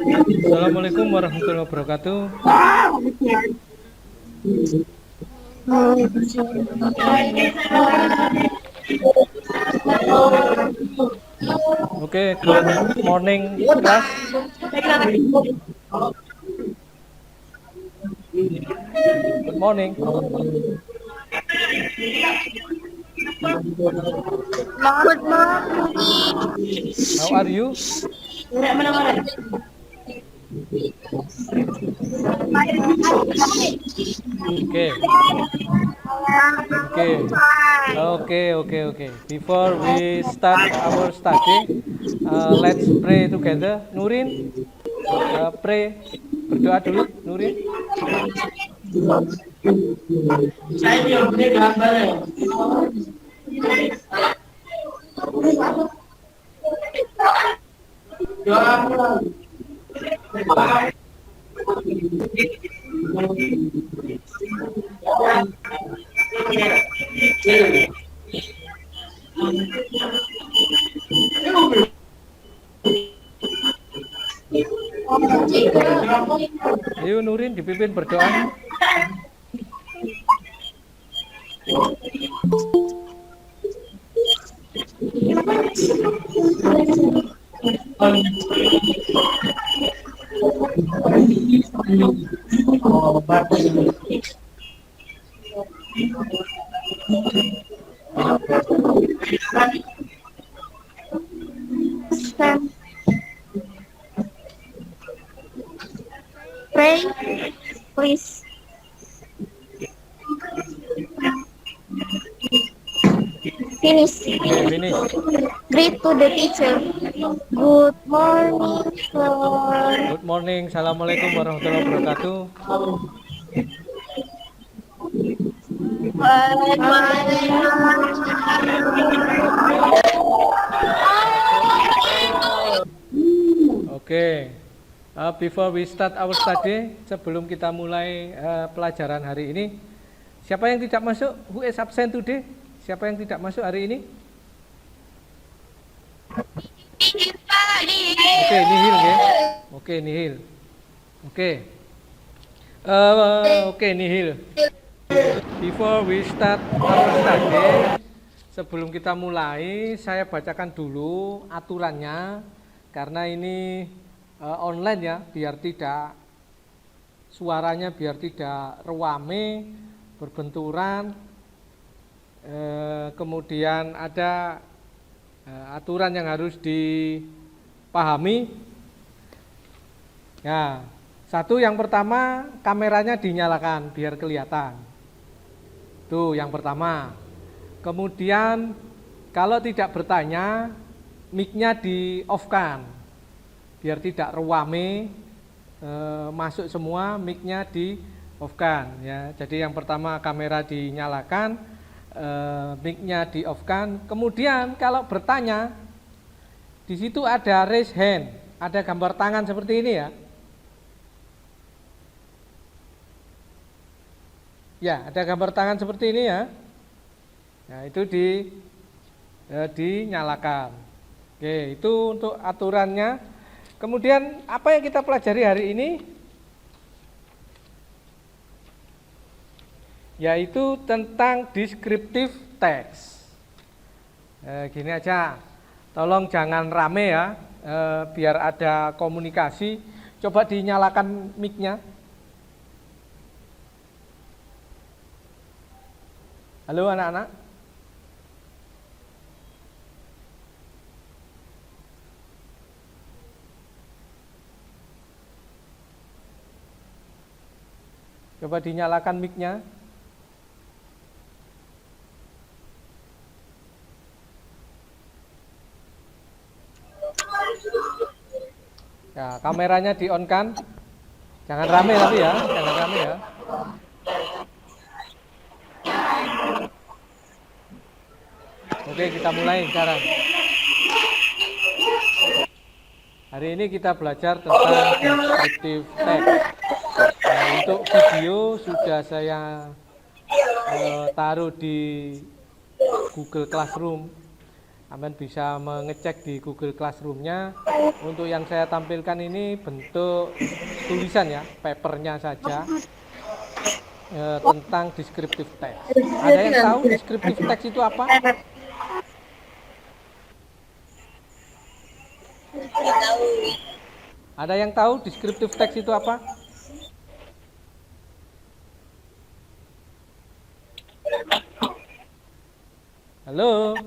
Assalamualaikum warahmatullahi wabarakatuh. Oke, good morning class. Good morning. Good morning. How are you? Okay. Okay. Okay. Before we start our study, let's pray together. Nurin, pray. Berdoa dulu, Nurin. Ayo Nurin dipimpin berdoa. Pray, please. Finish. Okay, finish. Greet to the teacher. Good morning, sir. Good morning. Assalamualaikum warahmatullahi wabarakatuh. Good morning. Oke. Before we start our study, sebelum kita mulai pelajaran hari ini, siapa yang tidak masuk? Who is absent today? Siapa yang tidak masuk hari ini? Oke, nihil ya. Oke, nihil. Oke. Oke, nihil. Before we start our study, sebelum kita mulai, saya bacakan dulu aturannya karena ini online ya, biar tidak suaranya biar tidak rewame, berbenturan. Kemudian ada aturan yang harus dipahami. Ya, satu yang pertama kameranya dinyalakan biar kelihatan. Tuh yang pertama. Kemudian kalau tidak bertanya, mic-nya di off-kan biar tidak rewame, masuk semua, mic-nya di off-kan ya. Jadi yang pertama kamera dinyalakan, mic-nya di off-kan. Kemudian kalau bertanya, di situ ada raise hand, ada gambar tangan seperti ini ya. Ya, ada gambar tangan seperti ini ya. Nah, itu dinyalakan. Oke, itu untuk aturannya. Kemudian apa yang kita pelajari hari ini? Yaitu tentang descriptive text. Gini aja, tolong jangan rame ya, biar ada komunikasi. Coba dinyalakan mic-nya. Halo anak-anak. Coba dinyalakan mic-nya. Ya, kameranya di-on kan. Jangan rame tapi ya, jangan rame ya. Oke, kita mulai sekarang. Hari ini kita belajar tentang descriptive text. Nah, untuk video sudah saya taruh di Google Classroom. Aman bisa mengecek di Google Classroom-nya. Untuk yang saya tampilkan ini bentuk tulisan ya, papernya saja tentang descriptive text. Ada yang tahu descriptive text itu apa? Ada yang tahu descriptive text itu apa? Halo?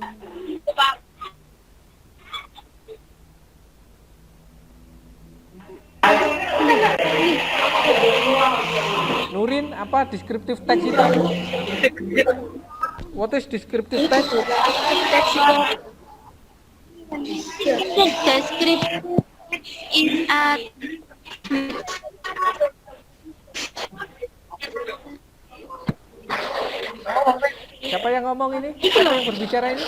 Nurin, apa descriptive text itu? What is descriptive text? Descriptive is a Siapa yang ngomong ini? Siapa yang berbicara ini?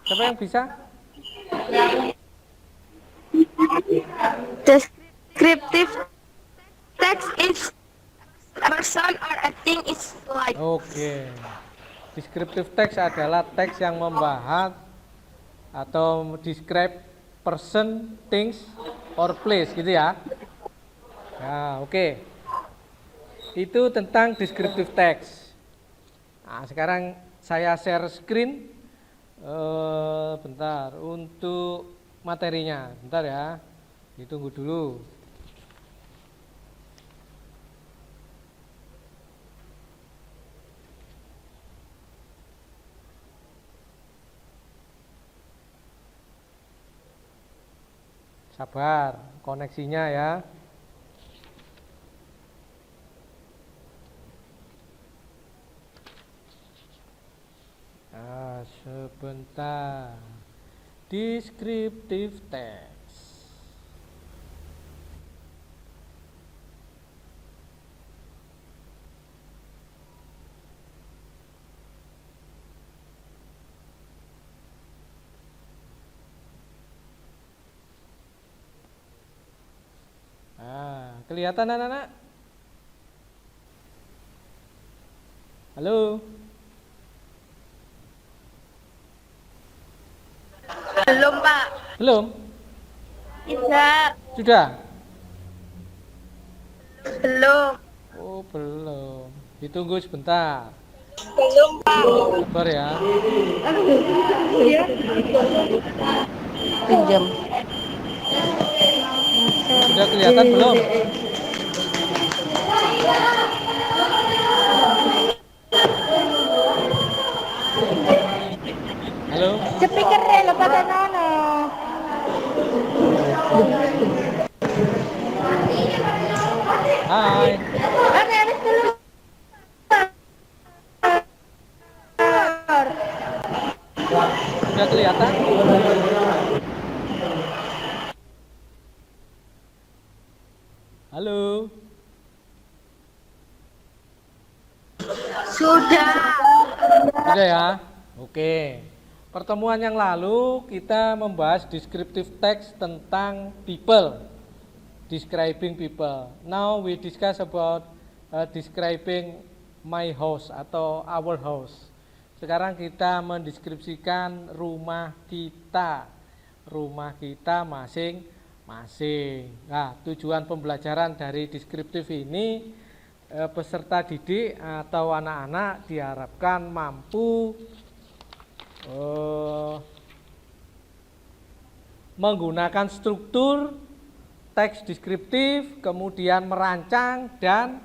Siapa yang bisa? descriptive text is a person or a thing is like. Oke. Descriptive text adalah teks yang membahas atau describe person, things, or place gitu ya. Nah, oke. Itu tentang descriptive text. Nah, sekarang saya share screen. Bentar, untuk materinya. Bentar ya. Ditunggu dulu. Sabar, koneksinya ya. Sebentar. Descriptive text. Kelihatan anak-anak? Halo? Belum, Pak. Belum? Tidak. Sudah? Belum. Oh, belum. Ditunggu sebentar. Belum, Pak. Sabar ya. Pinjam. Sudah kelihatan belum? Halo? Speakernya lepas sana. Hai. Sudah kelihatan? Halo? Sudah. Sudah ya? Oke. Pertemuan yang lalu kita membahas descriptive text tentang people. Describing people. Now we discuss about describing my house atau our house. Sekarang kita mendeskripsikan rumah kita masing-masing. Nah, tujuan pembelajaran dari deskriptif ini peserta didik atau anak-anak diharapkan mampu menggunakan struktur teks deskriptif, kemudian merancang dan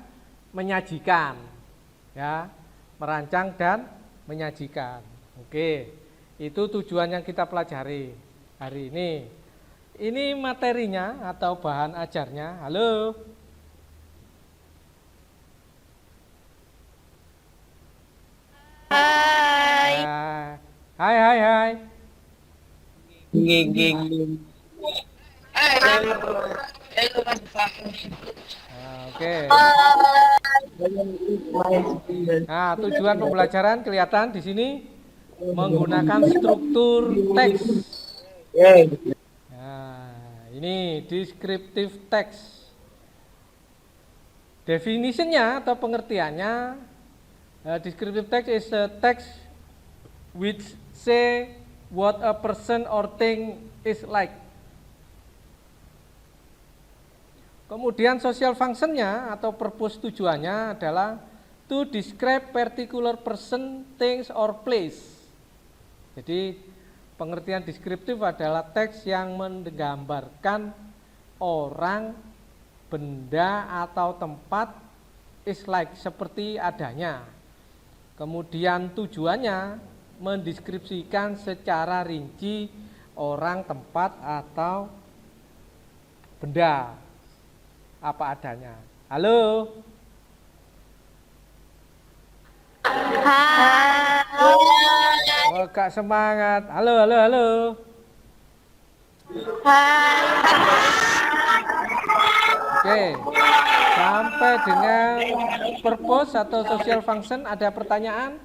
menyajikan, ya, merancang dan menyajikan. Oke, itu tujuan yang kita pelajari hari ini. Ini materinya atau bahan ajarnya. Halo. Hai. Hai. Oke. Nah, tujuan pembelajaran kelihatan di sini menggunakan struktur teks. Nah, ini descriptive text. Definitionnya atau pengertiannya, descriptive text is a text which say what a person or thing is like. Kemudian social functionnya atau purpose tujuannya adalah to describe particular person, things, or place. Jadi pengertian deskriptif adalah teks yang menggambarkan orang, benda, atau tempat is like, seperti adanya. Kemudian tujuannya mendeskripsikan secara rinci orang, tempat, atau benda apa adanya. Halo? Oh, Kak semangat. Halo, halo, halo. Oke. Sampai dengan purpose atau social function, ada pertanyaan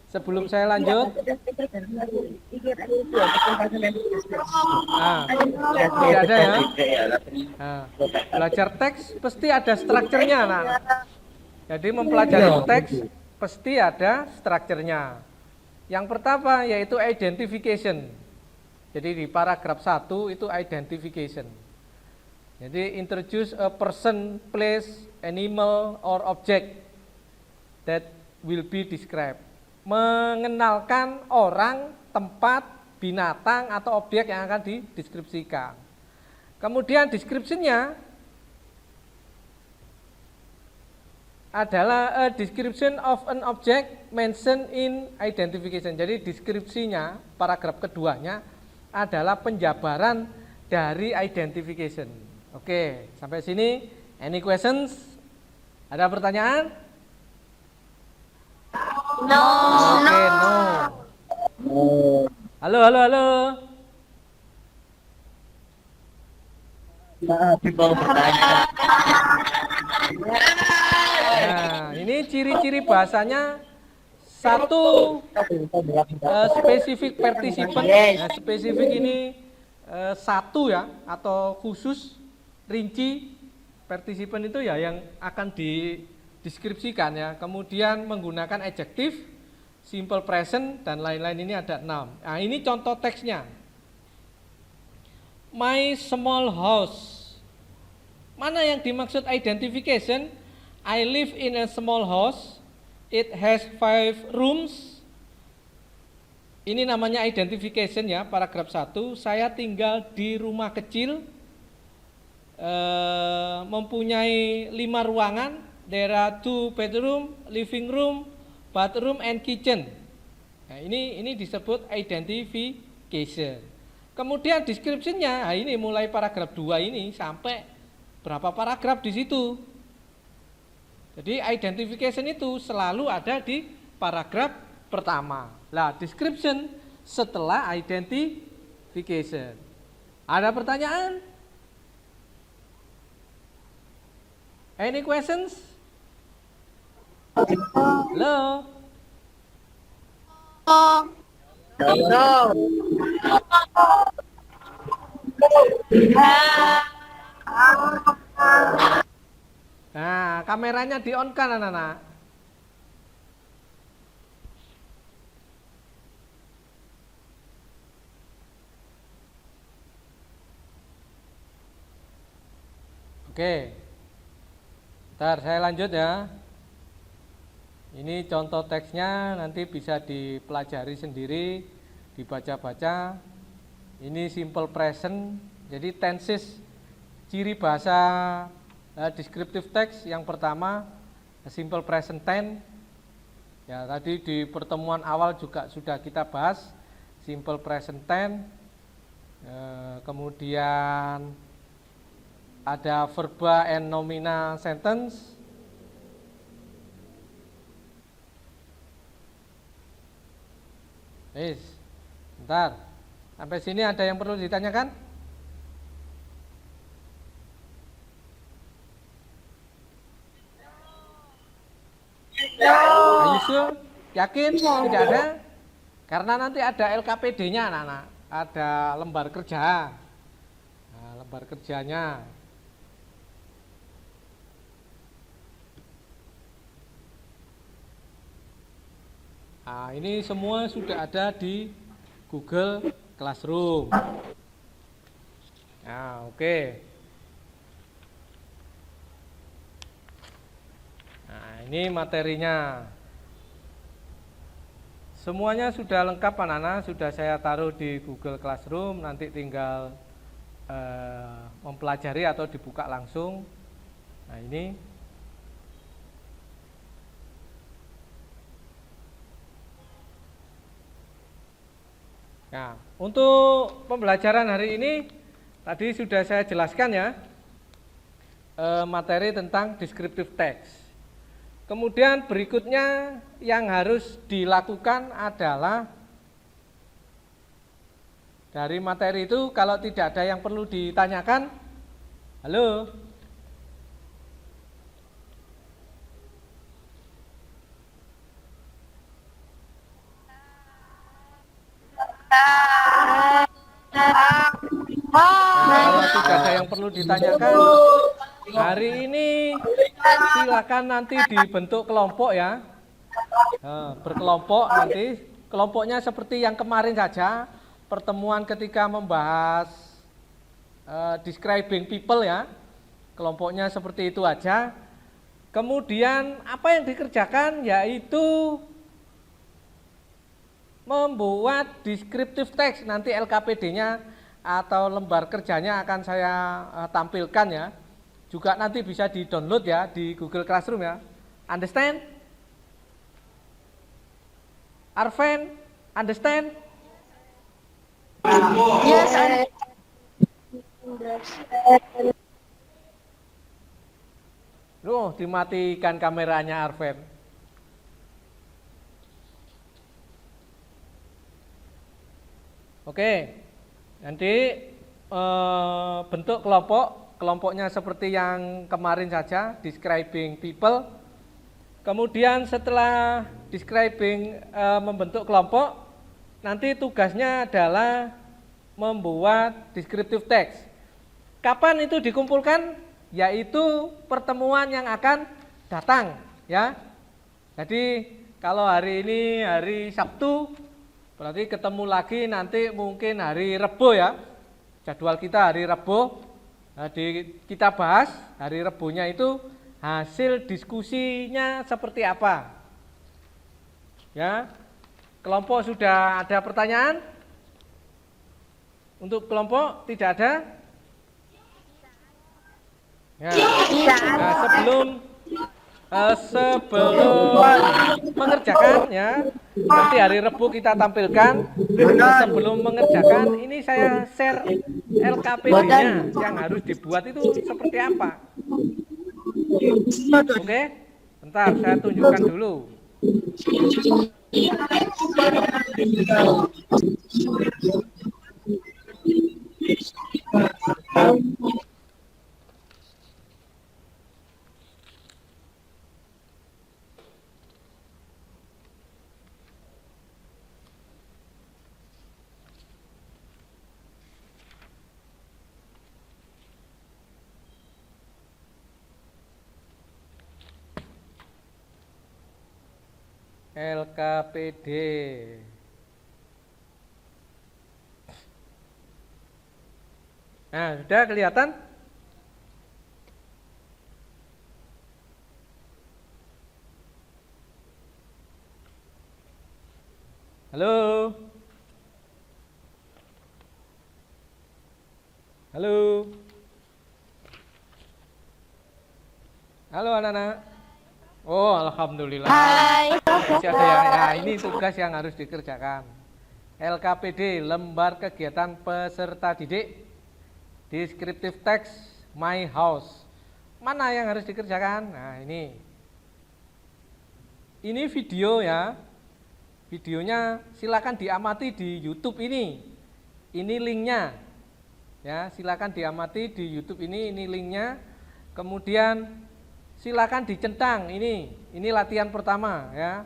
sebelum saya lanjut? Tidak ada ya? Belajar teks pasti ada strukturnya, anak. Jadi mempelajari teks pasti ada strukturnya. Yang pertama yaitu identification. Jadi di paragraf 1 itu identification. Jadi introduce a person, place, animal, or object that will be described. Mengenalkan orang, tempat, binatang, atau objek yang akan dideskripsikan. Kemudian description-nya adalah a description of an object mentioned in identification. Jadi deskripsinya, paragraf keduanya adalah penjabaran dari identification. Oke, sampai sini. Any questions? Ada pertanyaan? No. Oke, no. Halo, halo, halo. Nah, ini ciri-ciri bahasanya. Satu, spesifik participan. Nah, spesifik ini satu ya, atau khusus, rinci. Partisipan itu ya yang akan dideskripsikan ya. Kemudian menggunakan adjektif, simple present, dan lain-lain. Ini ada 6. Nah, ini contoh teksnya. My small house. Mana yang dimaksud identification? I live in a small house. It has 5 rooms. Ini namanya identification ya, paragraf 1. Saya tinggal di rumah kecil, mempunyai 5 ruangan. There are 2 bedroom, living room, bathroom, and kitchen. Nah, ini disebut identification. Kemudian description-nya, nah ini mulai paragraf 2 ini sampai berapa paragraf di situ. Jadi identification itu selalu ada di paragraf pertama. Lah, description setelah identification. Ada pertanyaan? Any questions? Halo? Nah, kameranya di on kan anak-anak? Oke. Ntar saya lanjut ya. Ini contoh teksnya, nanti bisa dipelajari sendiri, dibaca-baca. Ini simple present, jadi tenses, ciri bahasa descriptive text yang pertama, simple present tense. Ya, tadi di pertemuan awal juga sudah kita bahas simple present tense. Kemudian ada verba and nominal sentence. Bentar. Sampai sini ada yang perlu ditanyakan? Are you sure? Yakin? Tidak ada? Karena nanti ada LKPD-nya anak-anak. Ada lembar kerja. Nah, lembar kerjanya. Nah, ini semua sudah ada di Google Classroom. Nah, oke. Nah, ini materinya. Semuanya sudah lengkap anak-anak, sudah saya taruh di Google Classroom, nanti tinggal mempelajari atau dibuka langsung. Nah, ini. Nah, untuk pembelajaran hari ini tadi sudah saya jelaskan ya, materi tentang descriptive text. Kemudian berikutnya yang harus dilakukan adalah dari materi itu kalau tidak ada yang perlu ditanyakan, halo? Kalau tidak ada yang perlu ditanyakan, hari ini silakan nanti dibentuk kelompok ya, berkelompok nanti, kelompoknya seperti yang kemarin saja, pertemuan ketika membahas describing people ya, kelompoknya seperti itu aja. Kemudian apa yang dikerjakan yaitu membuat descriptive text, nanti LKPD-nya atau lembar kerjanya akan saya tampilkan ya. Juga nanti bisa di-download ya di Google Classroom ya. Understand? Arven, understand? Yes, Loh, dimatikan kameranya Arven. Oke, nanti bentuk kelompoknya seperti yang kemarin saja, describing people. Kemudian setelah describing membentuk kelompok, nanti tugasnya adalah membuat descriptive text. Kapan itu dikumpulkan? Yaitu pertemuan yang akan datang, ya. Jadi kalau hari ini hari Sabtu, berarti ketemu lagi nanti mungkin hari Rebo ya. Jadwal kita hari Rebo. Nah, kita bahas hari Rebonya itu hasil diskusinya seperti apa. Ya. Kelompok sudah ada pertanyaan? Untuk kelompok tidak ada? Ya. Nah, sebelum mengerjakan ya, nanti hari Rebu kita tampilkan. Sebelum mengerjakan, ini saya share LKPD-nya yang harus dibuat itu seperti apa. Oke, bentar saya tunjukkan dulu. LKPD. Nah, sudah kelihatan? Halo? Halo? Halo anak-anak? Oh, alhamdulillah. Hai. Masih ada yang, ya, ini tugas yang harus dikerjakan. LKPD, lembar kegiatan peserta didik, descriptive text, my house. Mana yang harus dikerjakan? Nah, ini. Ini video ya. Videonya silakan diamati di YouTube ini. Ini linknya. Ya, silakan diamati di YouTube ini linknya. Kemudian silakan dicentang ini latihan pertama ya.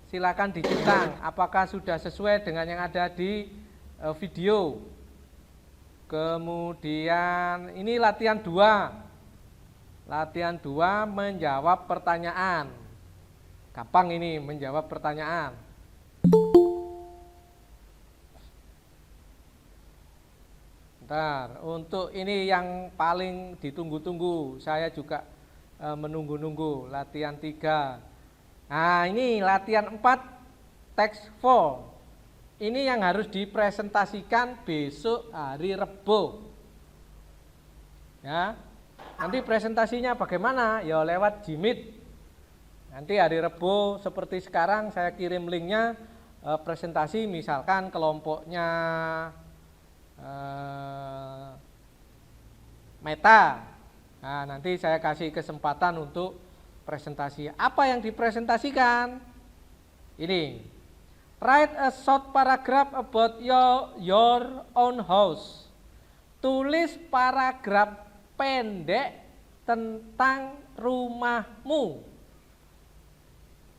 Silakan dicentang apakah sudah sesuai dengan yang ada di video. Kemudian ini latihan 2. Latihan 2 menjawab pertanyaan. Gampang ini menjawab pertanyaan. Bentar, untuk ini yang paling ditunggu-tunggu, saya juga menunggu-nunggu latihan 3. Nah, ini latihan 4 text 4. Ini yang harus dipresentasikan besok hari Rebo. Ya. Nanti presentasinya bagaimana? Ya lewat Jimit. Nanti hari Rebo seperti sekarang saya kirim linknya, presentasi misalkan kelompoknya Meta. Nah, nanti saya kasih kesempatan untuk presentasi. Apa yang dipresentasikan? Ini. Write a short paragraph about your own house. Tulis paragraf pendek tentang rumahmu.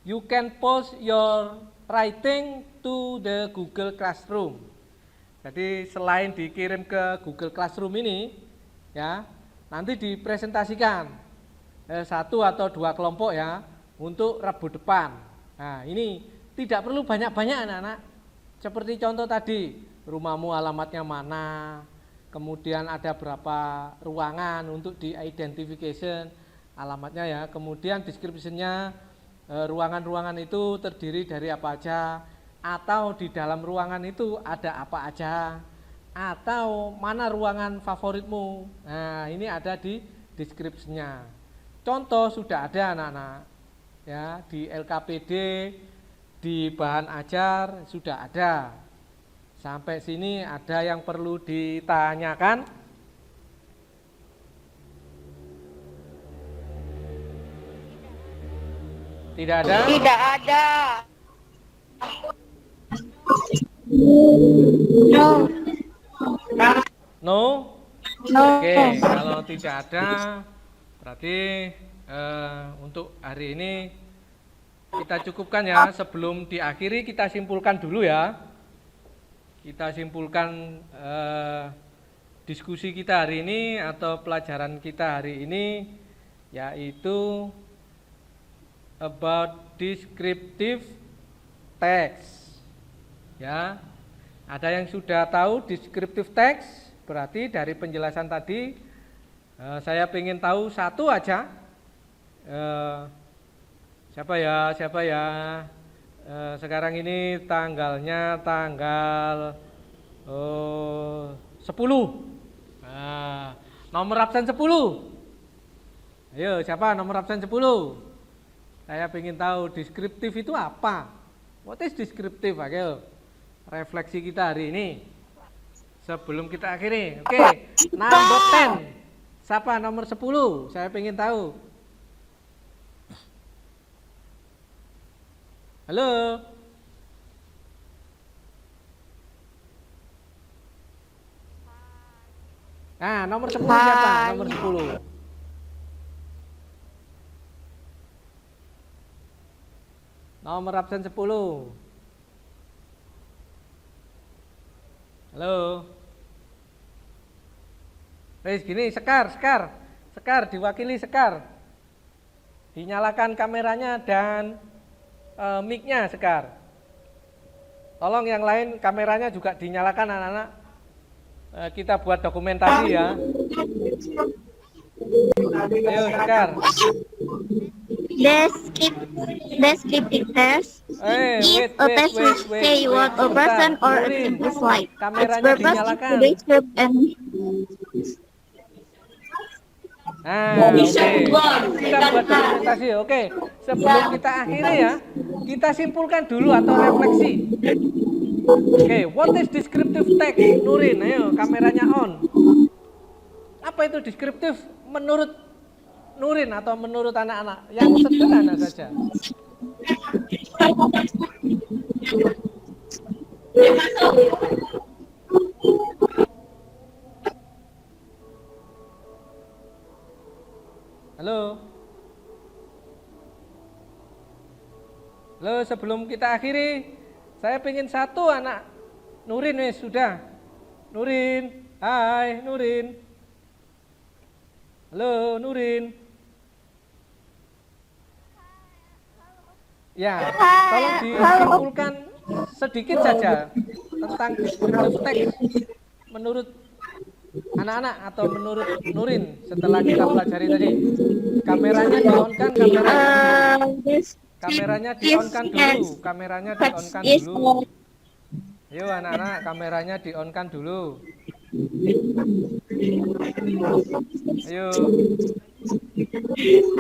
You can post your writing to the Google Classroom. Jadi selain dikirim ke Google Classroom ini, ya, nanti dipresentasikan 1 atau 2 kelompok ya untuk Rabu depan. Nah, ini tidak perlu banyak-banyak anak-anak. Seperti contoh tadi, rumahmu alamatnya mana, kemudian ada berapa ruangan untuk di identification alamatnya ya, kemudian description-nya, ruangan-ruangan itu terdiri dari apa aja, atau di dalam ruangan itu ada apa aja, atau mana ruangan favoritmu. Nah, ini ada di description-nya. Contoh sudah ada anak-anak ya, di LKPD, di bahan ajar sudah ada. Sampai sini ada yang perlu ditanyakan? Tidak ada? Tidak ada. No. No? No. Oke, kalau tidak ada berarti untuk hari ini kita cukupkan ya. Sebelum diakhiri kita simpulkan dulu ya. Kita simpulkan diskusi kita hari ini atau pelajaran kita hari ini, yaitu about descriptive text. Ya, ada yang sudah tahu descriptive text? Berarti dari penjelasan tadi saya ingin tahu satu aja. Siapa ya? Sekarang ini tanggalnya tanggal 10. Nah, nomor absen 10. Ayo, siapa nomor absen 10? Saya ingin tahu deskriptif itu apa? What is deskriptif? Ayo, refleksi kita hari ini sebelum kita akhiri. Oke, number 10. Siapa nomor 10? Saya ingin tahu. Halo. Nah, nomor 10 siapa? Nomor 10. Nomor absen 10. Halo. Wes gini, Sekar, diwakili Sekar. Dinyalakan kameranya dan mic-nya, Sekar. Tolong yang lain kameranya juga dinyalakan anak-anak. Kita buat dokumentasi ya. Ayo, Sekar. Descriptive test is a test which say what a person or a thing is like. Its Kameranya purpose is dinyalakan. to describe and Nah, oke. Kita buat dokumentasi. Oke, sebelum kita akhiri ya, kita simpulkan dulu atau refleksi. Oke, what is descriptive text? Nurin, ayo kameranya on. Apa itu deskriptif menurut Nurin atau menurut anak-anak? Yang sederhana saja. Halo. Halo, sebelum kita akhiri, saya pengen satu anak. Nurin wes sudah. Nurin, hai Nurin. Halo Nurin. Ya, tolong disimpulkan sedikit saja tentang descriptive text menurut Anak-anak atau menurut Nurin setelah kita pelajari tadi, kameranya di-on kan, kameranya di-on kan dulu, kameranya di-on kan dulu. Ayo anak-anak, kameranya di-on kan dulu. Ayo,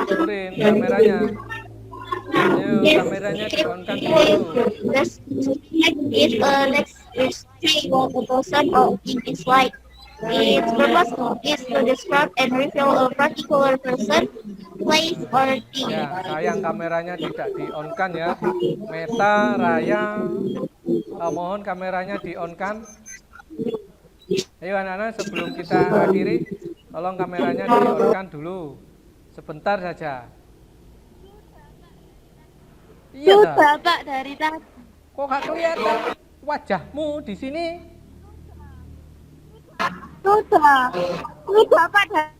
Nurin, kameranya. Ayo, kameranya di-on kan dulu. Next is say what the person or thing is like. Its purpose is to describe and reveal a particular person, place, or thing. Ya, sayang kameranya tidak di-on kan ya. Meta, Raya, mohon kameranya di-on kan. Ayo anak-anak, sebelum kita akhiri, tolong kameranya di-on kan dulu. Sebentar saja. Iya, Sudah Pak dari tadi. kok gak kelihatan wajahmu di sini? Sudah Pak dari.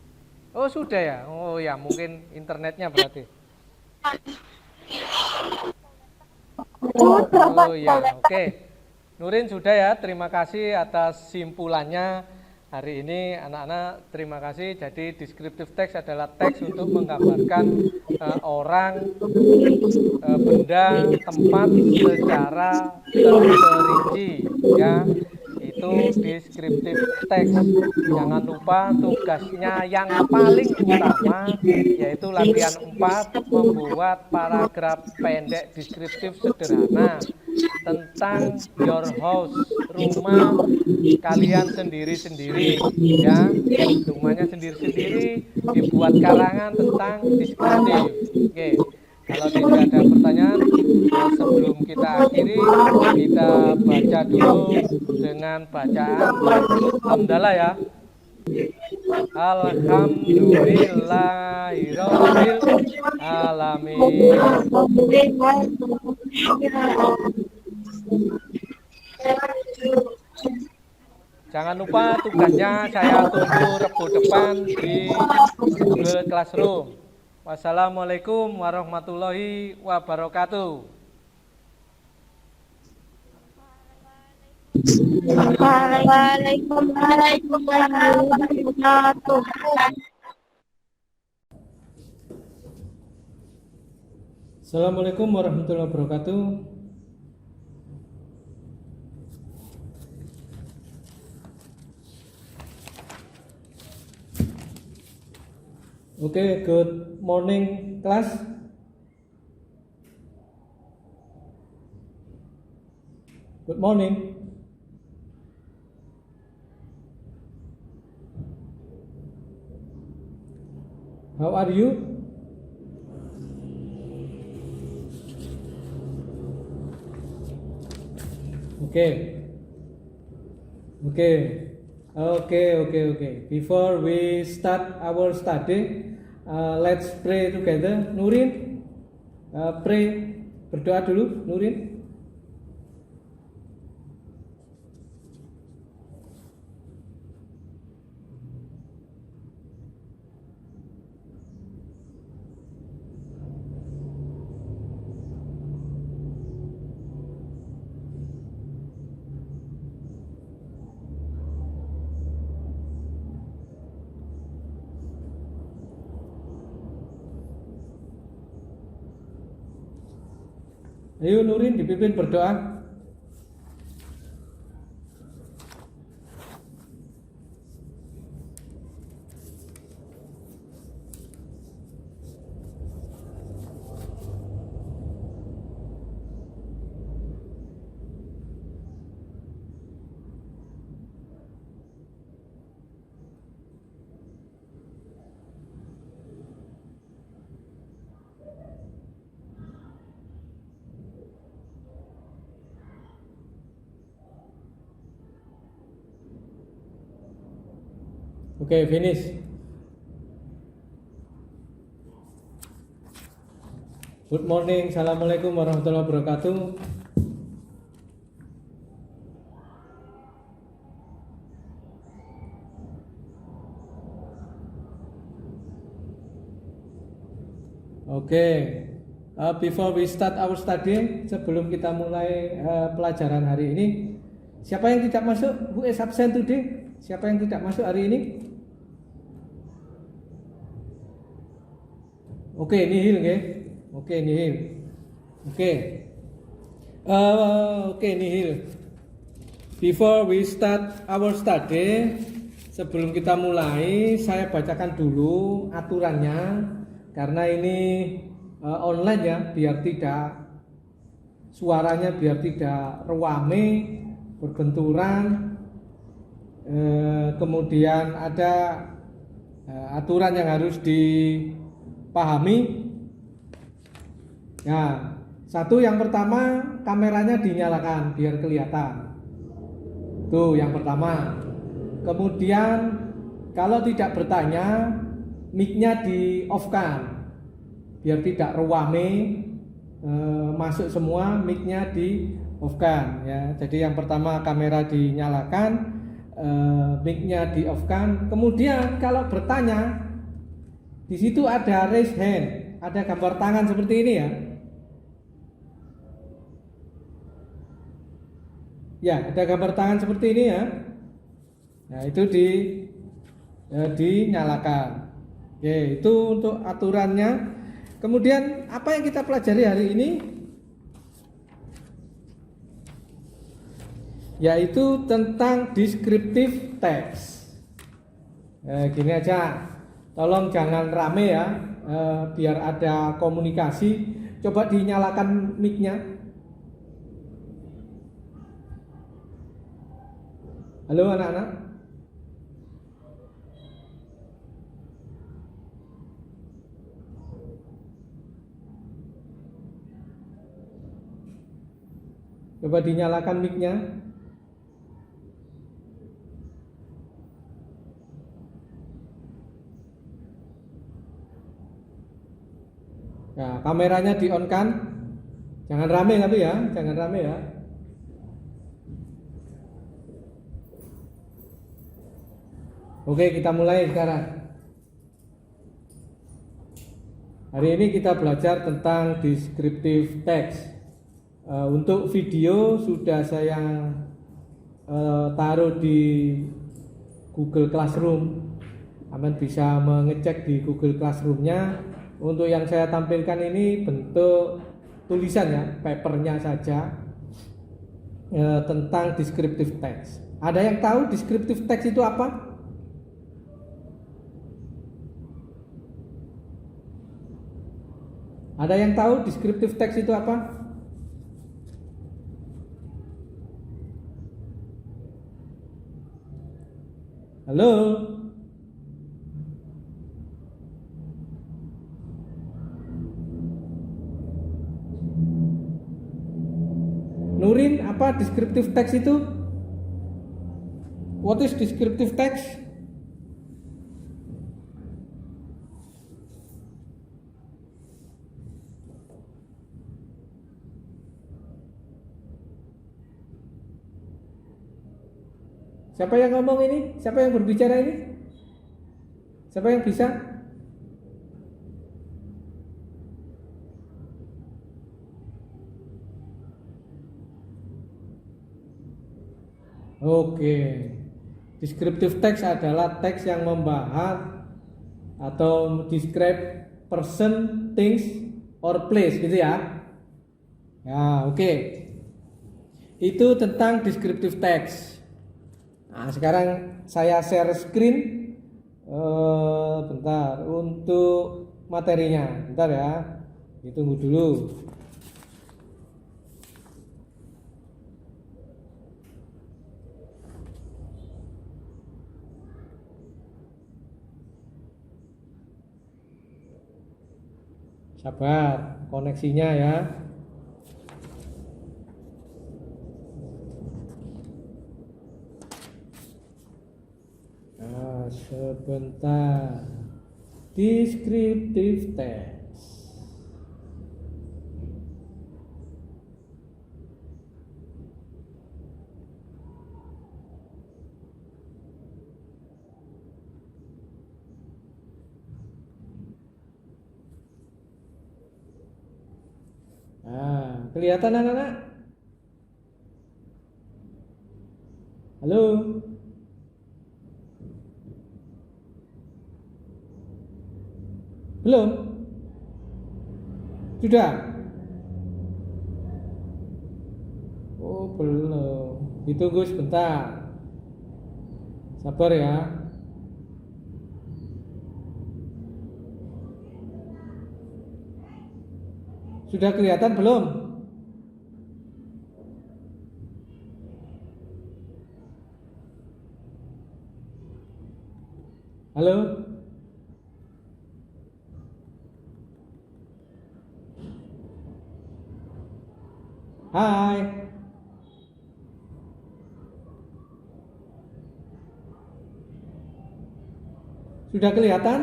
Oh sudah ya. Oh ya, mungkin internetnya berarti. Oh ya, oke. Nurin sudah ya. Terima kasih atas simpulannya hari ini, anak-anak. Terima kasih. Jadi descriptive text adalah teks untuk menggambarkan orang, benda, tempat secara terperinci, ya. Itu descriptive text. Jangan lupa tugasnya yang paling utama yaitu latihan 4, membuat paragraf pendek deskriptif sederhana tentang your house, rumah kalian sendiri-sendiri, ya. Rumahnya sendiri-sendiri, dibuat karangan tentang deskriptif. Oke. Kalau tidak ada pertanyaan, sebelum kita akhiri, kita baca dulu dengan bacaan hamdalah ya. Alhamdulillahirabbil alamin. Jangan lupa tugasnya saya tunggu Rebu depan di Google Classroom. Wassalamualaikum warahmatullahi wabarakatuh. Waalaikumsalam warahmatullahi wabarakatuh. Assalamualaikum warahmatullahi wabarakatuh. Okay, good morning class. Good morning. How are you? Okay. Before we start our study, let's pray together. Nurin, pray, berdoa dulu, Nurin. Ayo Nurin dipimpin berdoa. Okay, finish. Good morning, assalamualaikum warahmatullahi wabarakatuh. Before we start our study, sebelum kita mulai pelajaran hari ini, siapa yang tidak masuk? Who is absent today? Siapa yang tidak masuk hari ini? Oke, nihil nggih. Oke, nihil. Oke. Oke, nihil. Before we start our study, sebelum kita mulai, saya bacakan dulu aturannya karena ini online ya, biar tidak suaranya biar tidak rame, berbenturan. Kemudian ada aturan yang harus dipahami. Nah, satu yang pertama kameranya dinyalakan biar kelihatan. Tuh yang pertama. Kemudian kalau tidak bertanya, mic-nya di off-kan biar tidak rame, masuk semua, mic-nya di off-kan ya. Jadi yang pertama kamera dinyalakan, mic-nya di off-kan. Kemudian kalau bertanya, di situ ada raise hand, ada gambar tangan seperti ini ya. Ya, ada gambar tangan seperti ini ya. Nah, itu dinyalakan. Oke, itu untuk aturannya. Kemudian apa yang kita pelajari hari ini? Yaitu tentang descriptive text. Gini aja, tolong jangan rame ya, biar ada komunikasi. Coba dinyalakan mic-nya. Halo anak-anak. Coba dinyalakan mic-nya. Nah, kameranya di-on kan? Jangan rame tapi ya, jangan rame ya. Oke, kita mulai sekarang. Hari ini kita belajar tentang descriptive text. Untuk video sudah saya taruh di Google Classroom. Aman bisa mengecek di Google Classroom-nya. Untuk yang saya tampilkan ini bentuk tulisan ya, papernya saja, tentang descriptive text. Ada yang tahu descriptive text itu apa? Ada yang tahu descriptive text itu apa? Halo? Nurin, apa descriptive text itu? What is descriptive text? Siapa yang ngomong ini? Siapa yang berbicara ini? Siapa yang bisa? Oke. Descriptive text adalah teks yang membahas atau describe person, things, or place gitu ya. Ya, oke. Itu tentang descriptive text. Nah, sekarang saya share screen. Bentar untuk materinya. Bentar ya. Ditunggu dulu. Sabar, koneksinya ya. Sebentar. Descriptive text. Nah, kelihatan anak-anak? Halo? Belum? Sudah? Oh, belum. Ditunggu sebentar. Sabar ya. Sudah kelihatan belum? Halo? Hai. Sudah kelihatan?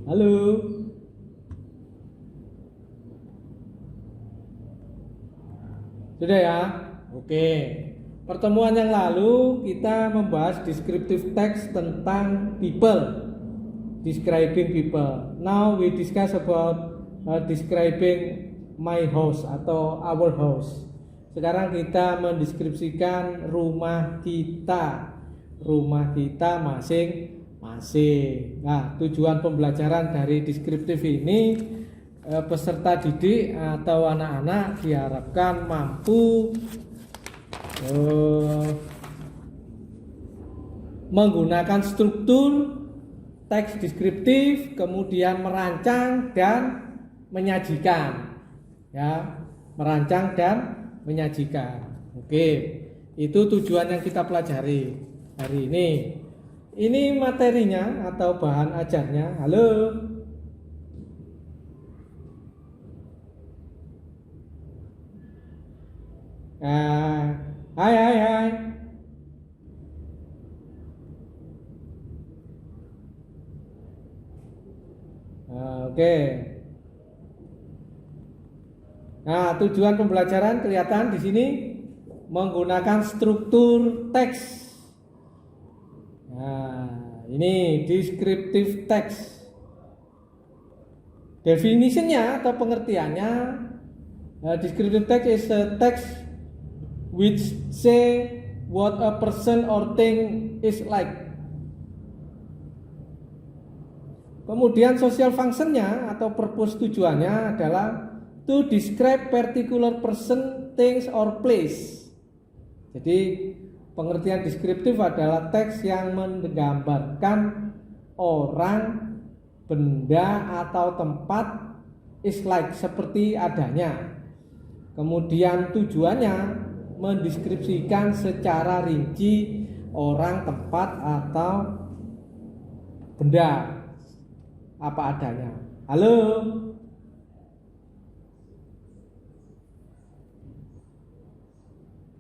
Halo? Sudah ya? Oke. Pertemuan yang lalu kita membahas descriptive text tentang people. Describing people. Now we discuss about describing my house atau our house. Sekarang kita mendeskripsikan rumah kita masing-masing. Nah, tujuan pembelajaran dari deskriptif ini peserta didik atau anak-anak diharapkan mampu menggunakan struktur teks deskriptif, kemudian merancang dan menyajikan, ya, merancang dan menyajikan. Oke, itu tujuan yang kita pelajari hari ini. Ini materinya atau bahan ajarnya. Halo. Hai. Oke. Nah, tujuan pembelajaran kelihatan di sini menggunakan struktur teks. Nah, ini descriptive text. Definitionnya atau pengertiannya, descriptive text is a text which say what a person or thing is like. Kemudian social functionnya atau purpose tujuannya adalah to describe particular person, things, or place. Jadi pengertian deskriptif adalah teks yang menggambarkan orang, benda, atau tempat is like, seperti adanya. Kemudian tujuannya mendeskripsikan secara rinci orang, tempat, atau benda apa adanya. Halo.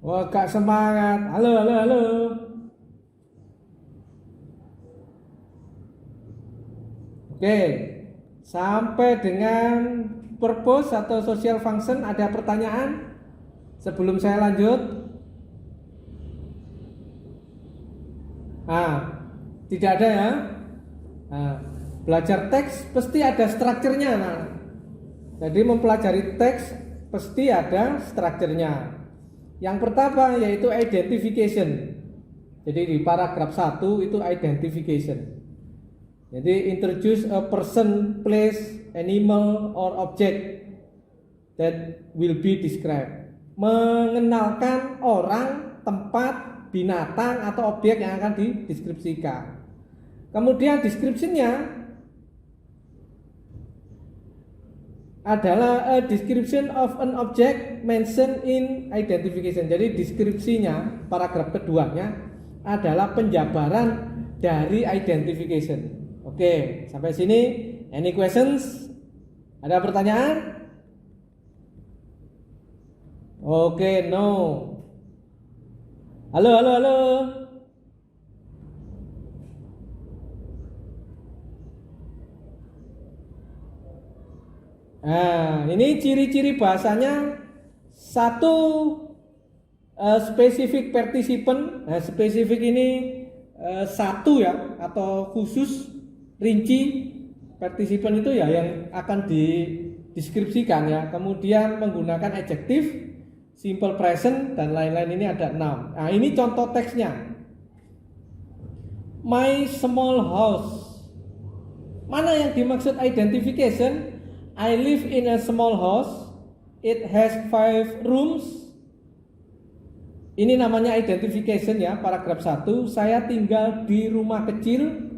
Wah, Kak semangat. Halo. Oke. Sampai dengan purpose atau social function ada pertanyaan sebelum saya lanjut? Tidak ada ya? Belajar teks pasti ada strukturnya. Jadi mempelajari teks pasti ada strukturnya. Yang pertama yaitu identification. Jadi di paragraf 1 itu identification. Jadi introduce a person, place, animal, or object that will be described. Mengenalkan orang, tempat, binatang, atau objek yang akan dideskripsikan. Kemudian description-nya adalah a description of an object mentioned in identification. Jadi deskripsinya, paragraf keduanya adalah penjabaran dari identification. Oke, sampai sini any questions? Ada pertanyaan? Oke, no. Halo. Nah, ini ciri-ciri bahasanya. Satu, spesifik participant. Nah, spesifik ini satu ya, atau khusus, rinci. Participant itu ya yang akan dideskripsikan ya. Kemudian menggunakan adjektif, simple present, dan lain-lain. Ini ada 6. Nah, ini contoh teksnya. My small house. Mana yang dimaksud identification? I live in a small house. It has 5 rooms. Ini namanya identification ya, paragraf 1. Saya tinggal di rumah kecil,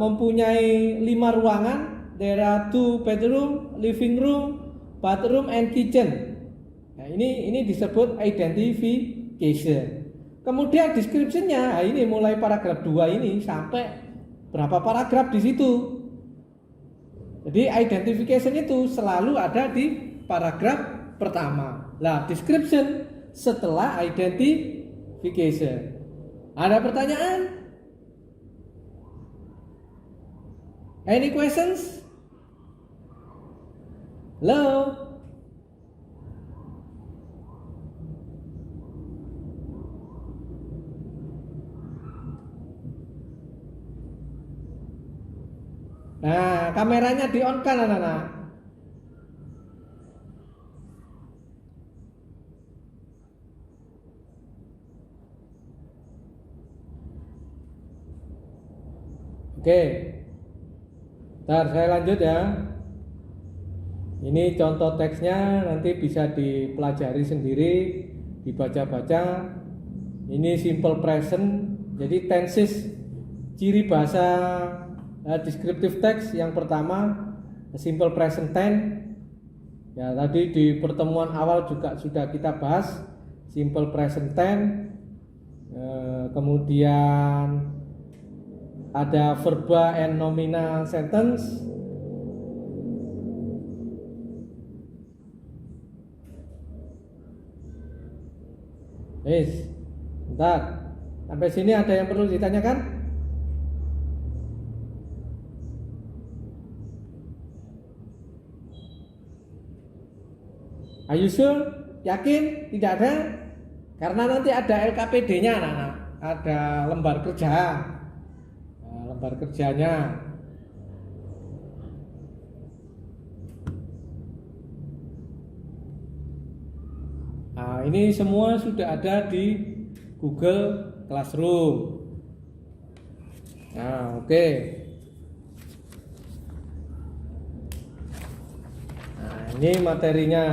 mempunyai 5 ruangan. There are 2 bedroom, living room, bathroom, and kitchen. Nah, ini disebut identification. Kemudian description-nya, nah ini mulai paragraf 2 ini sampai berapa paragraf di situ. Jadi identification itu selalu ada di paragraf pertama. Nah, description setelah identification. Ada pertanyaan? Any questions? Hello? Nah, kameranya di-on-kan anak-anak. Oke. Ntar saya lanjut ya. Ini contoh teksnya, nanti bisa dipelajari sendiri, dibaca-baca. Ini simple present, jadi tenses, ciri bahasa descriptive text yang pertama simple present tense. Ya, tadi di pertemuan awal juga sudah kita bahas simple present tense. Kemudian ada verba and nominal sentence. Bentar. Sampai sini ada yang perlu ditanyakan? Are you sure? Yakin? Tidak ada? Karena nanti ada LKPD-nya anak-anak. Ada lembar kerja. Nah, lembar kerjanya. Nah, ini semua sudah ada di Google Classroom. Nah, oke. Nah, ini materinya.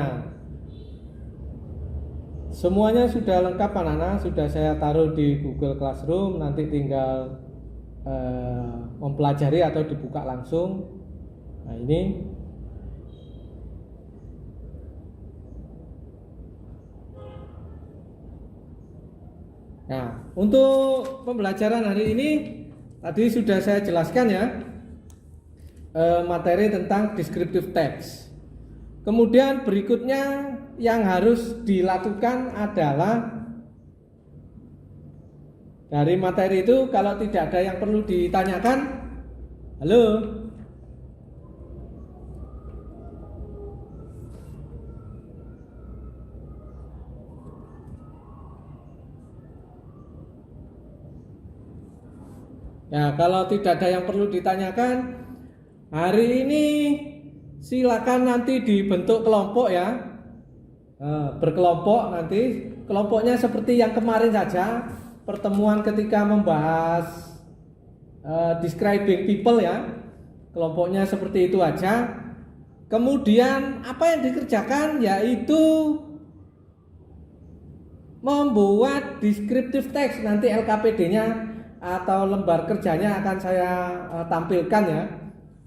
Semuanya sudah lengkap anak-anak, sudah saya taruh di Google Classroom, nanti tinggal mempelajari atau dibuka langsung. Nah, ini. Nah, untuk pembelajaran hari ini tadi sudah saya jelaskan ya, materi tentang descriptive text. Kemudian berikutnya yang harus dilakukan adalah dari materi itu kalau tidak ada yang perlu ditanyakan, halo? Ya, kalau tidak ada yang perlu ditanyakan, hari ini silakan nanti dibentuk kelompok ya, berkelompok nanti. Kelompoknya seperti yang kemarin saja, pertemuan ketika membahas describing people ya, kelompoknya seperti itu aja. Kemudian apa yang dikerjakan yaitu membuat descriptive text, nanti LKPD-nya atau lembar kerjanya akan saya tampilkan ya.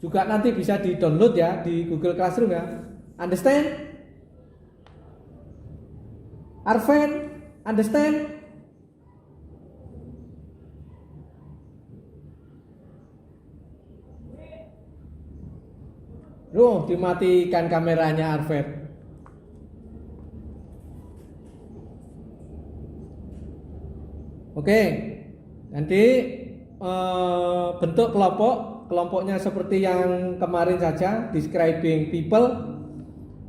Juga nanti bisa di-download ya di Google Classroom ya. Understand? Arven, understand? Dimatikan kameranya Arven. Oke. Nanti bentuk kelompoknya seperti yang kemarin saja, describing people.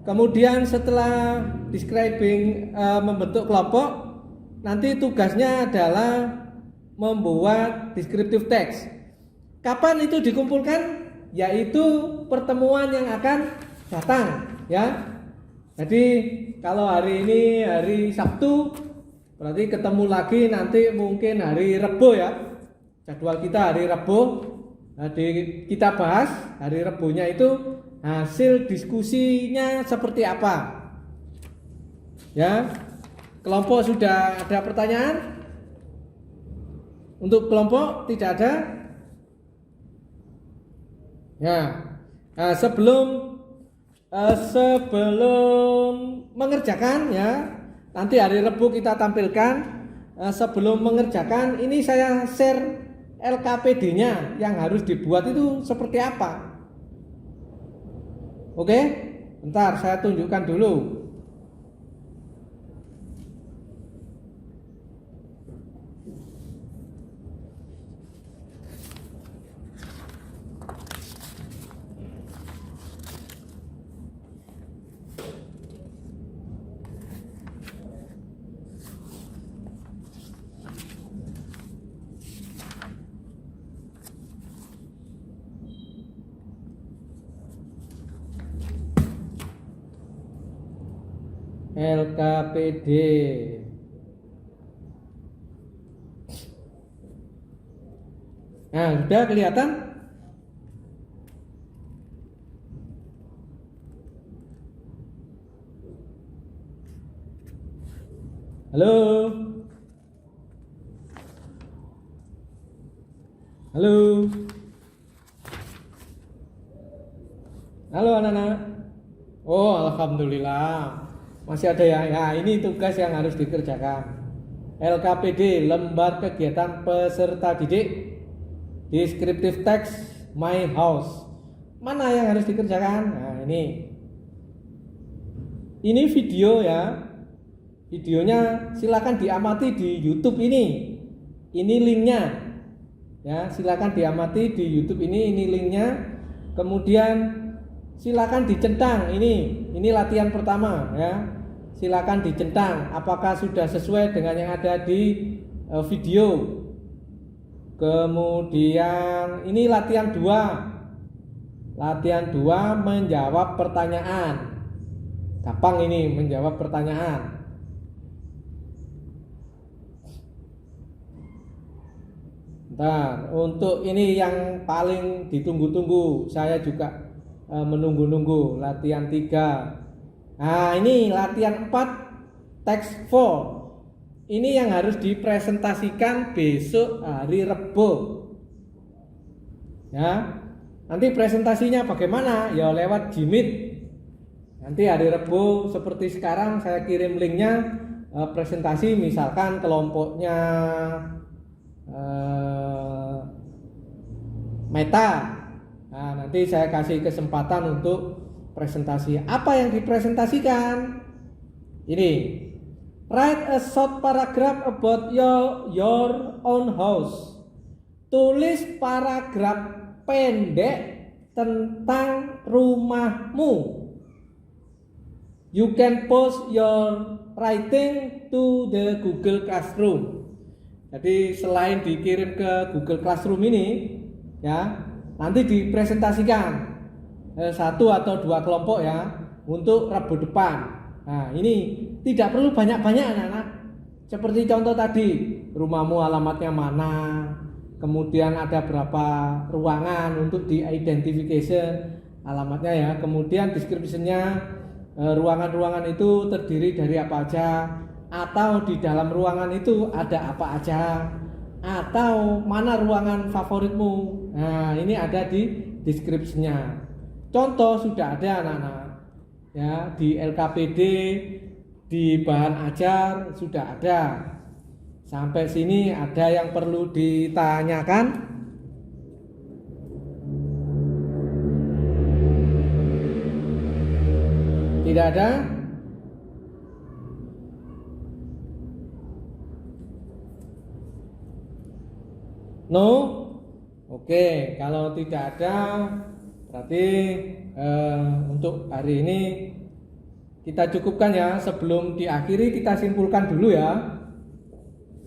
Kemudian setelah describing membentuk kelompok, nanti tugasnya adalah membuat descriptive text. Kapan itu dikumpulkan? Yaitu pertemuan yang akan datang ya. Jadi kalau hari ini hari Sabtu, Berarti ketemu lagi nanti mungkin hari Rebo ya. Jadwal kita hari Rebo. Nah, kita bahas hari Rebonya itu hasil diskusinya seperti apa. Ya. Kelompok sudah ada pertanyaan? Untuk kelompok tidak ada? Ya. Nah, sebelum mengerjakan ya, nanti hari Rabu kita tampilkan. Sebelum mengerjakan ini saya share LKPD-nya yang harus dibuat itu seperti apa. Oke, bentar saya tunjukkan dulu. LKPD. Nah, sudah kelihatan? Halo? Halo? Halo anak-anak? Oh, alhamdulillah. Masih ada ya. Ya, ini tugas yang harus dikerjakan. LKPD, lembar kegiatan peserta didik, descriptive text my house. Mana yang harus dikerjakan? Nah, ini video ya. Videonya silakan diamati di YouTube ini. Ini linknya. Ya, silakan diamati di YouTube ini linknya. Kemudian silakan dicentang ini latihan pertama ya. Silakan dicentang apakah sudah sesuai dengan yang ada di video. Kemudian ini latihan 2. Latihan 2 menjawab pertanyaan. Gampang ini menjawab pertanyaan. Bentar, untuk ini yang paling ditunggu-tunggu, saya juga menunggu-nunggu latihan 3. Nah, ini latihan 4 text 4. Ini yang harus dipresentasikan besok hari Rebo. Ya. Nanti presentasinya bagaimana? Ya lewat Jimit. Nanti hari Rebo seperti sekarang saya kirim linknya, presentasi misalkan kelompoknya Meta. Nah, nanti saya kasih kesempatan untuk presentasi. Apa yang dipresentasikan? Ini. Write a short paragraph about your own house. Tulis paragraf pendek tentang rumahmu. You can post your writing to the Google Classroom. Jadi selain dikirim ke Google Classroom ini, ya, nanti dipresentasikan 1 atau 2 kelompok ya untuk Rabu depan. Nah, ini tidak perlu banyak-banyak anak-anak. Seperti contoh tadi, rumahmu alamatnya mana, kemudian ada berapa ruangan untuk di-identification alamatnya ya, kemudian description-nya, ruangan-ruangan itu terdiri dari apa aja, atau di dalam ruangan itu ada apa aja, atau mana ruangan favoritmu. Nah, ini ada di description-nya. Contoh sudah ada anak-anak ya, di LKPD, di bahan ajar sudah ada. Sampai sini ada yang perlu ditanyakan? Tidak ada? No? Oke, kalau tidak ada berarti untuk hari ini kita cukupkan ya. Sebelum diakhiri kita simpulkan dulu ya.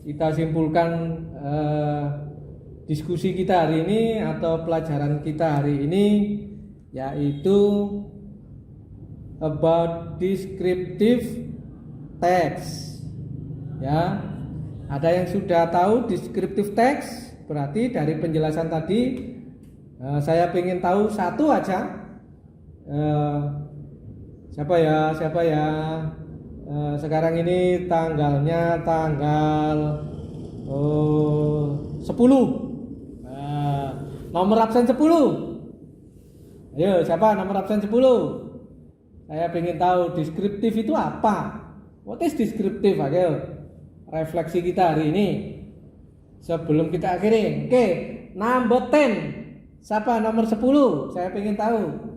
Kita simpulkan diskusi kita hari ini atau pelajaran kita hari ini, yaitu about descriptive text. Ya. Ada yang sudah tahu descriptive text? Berarti dari penjelasan tadi saya ingin tahu satu aja. Siapa ya? Sekarang ini tanggalnya tanggal 10. Nomor absen 10. Ayo, siapa nomor absen 10? Saya ingin tahu deskriptif itu apa? What is deskriptif? Ayo, refleksi kita hari ini sebelum kita akhiri. Oke, number 10. Siapa nomor 10? Saya ingin tahu.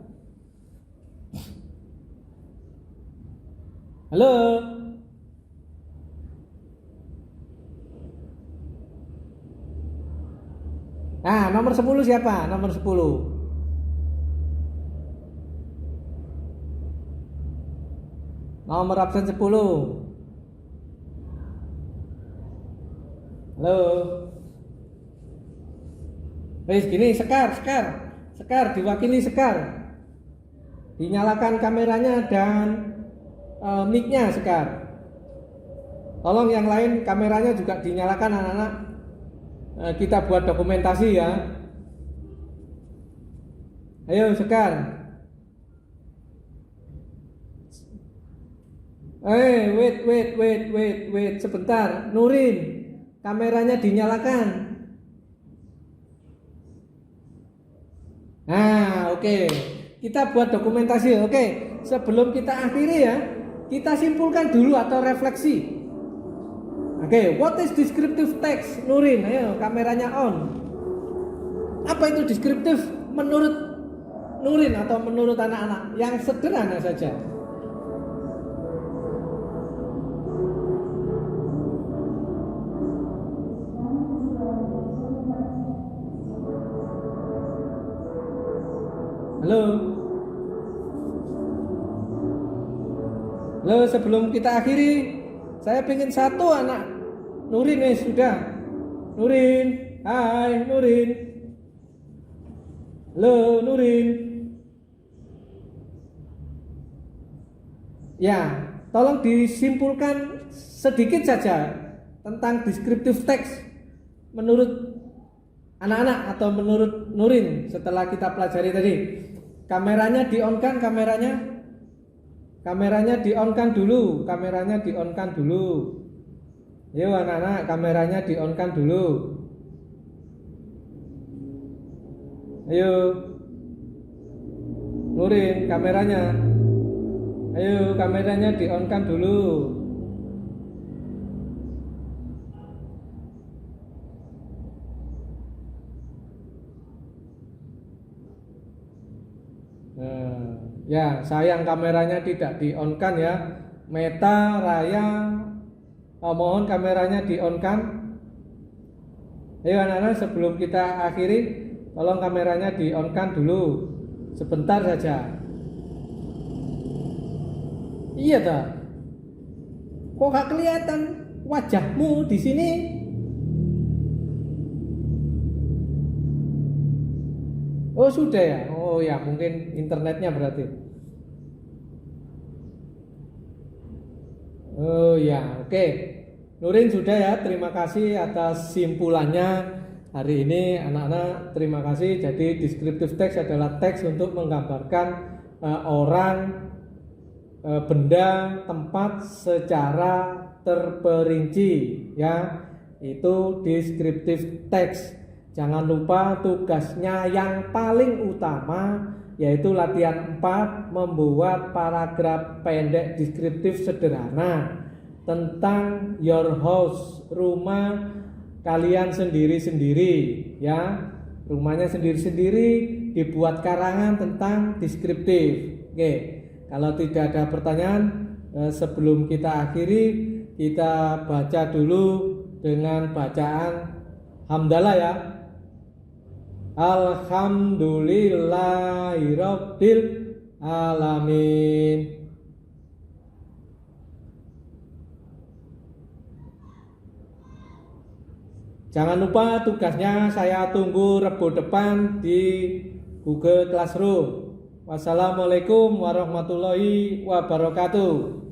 Halo. Nah, nomor 10 siapa? Nomor 10. Nomor absen 10. Halo. Wes gini, Sekar, diwakili Sekar. Dinyalakan kameranya dan mic-nya, Sekar. Tolong yang lain kameranya juga dinyalakan, anak-anak. Kita buat dokumentasi ya. Ayo, Sekar. Wait, sebentar. Nurin, kameranya dinyalakan. Nah, oke. Kita buat dokumentasi, oke. Sebelum kita akhiri ya, kita simpulkan dulu atau refleksi. Oke, what is descriptive text? Nurin, ayo kameranya on. Apa itu deskriptif menurut Nurin atau menurut anak-anak? Yang sederhana saja. Halo, sebelum kita akhiri, saya pengen satu anak. Nurin nih sudah. Nurin, hai Nurin. Halo Nurin. Ya, tolong disimpulkan sedikit saja tentang descriptive text menurut anak-anak atau menurut Nurin setelah kita pelajari tadi. Kameranya di-on-kan, kameranya di-on-kan dulu, Yuk anak-anak, kameranya di-on-kan dulu. Ayo Nurin, kameranya. Ayo kameranya di-on-kan dulu. Ya, sayang kameranya tidak di-on-kan ya. Meta, Raya, mohon kameranya di-on-kan. Ayo anak-anak, sebelum kita akhiri, tolong kameranya di-on-kan dulu. Sebentar saja. Iya tak? Kok gak kelihatan wajahmu di sini? Oh sudah ya? Oh ya, mungkin internetnya berarti. Oh ya, oke. Nurin sudah ya, terima kasih atas simpulannya hari ini anak-anak, terima kasih. Jadi descriptive text adalah teks untuk menggambarkan orang, benda, tempat secara terperinci ya. Itu descriptive text. Jangan lupa tugasnya yang paling utama yaitu latihan 4 membuat paragraf pendek deskriptif sederhana tentang your house, rumah kalian sendiri-sendiri ya. Rumahnya sendiri-sendiri dibuat karangan tentang deskriptif. Oke, kalau tidak ada pertanyaan sebelum kita akhiri, kita baca dulu dengan bacaan hamdalah ya. Alhamdulillahirabbil alamin. Jangan lupa tugasnya saya tunggu Rebo depan di Google Classroom. Wassalamualaikum warahmatullahi wabarakatuh.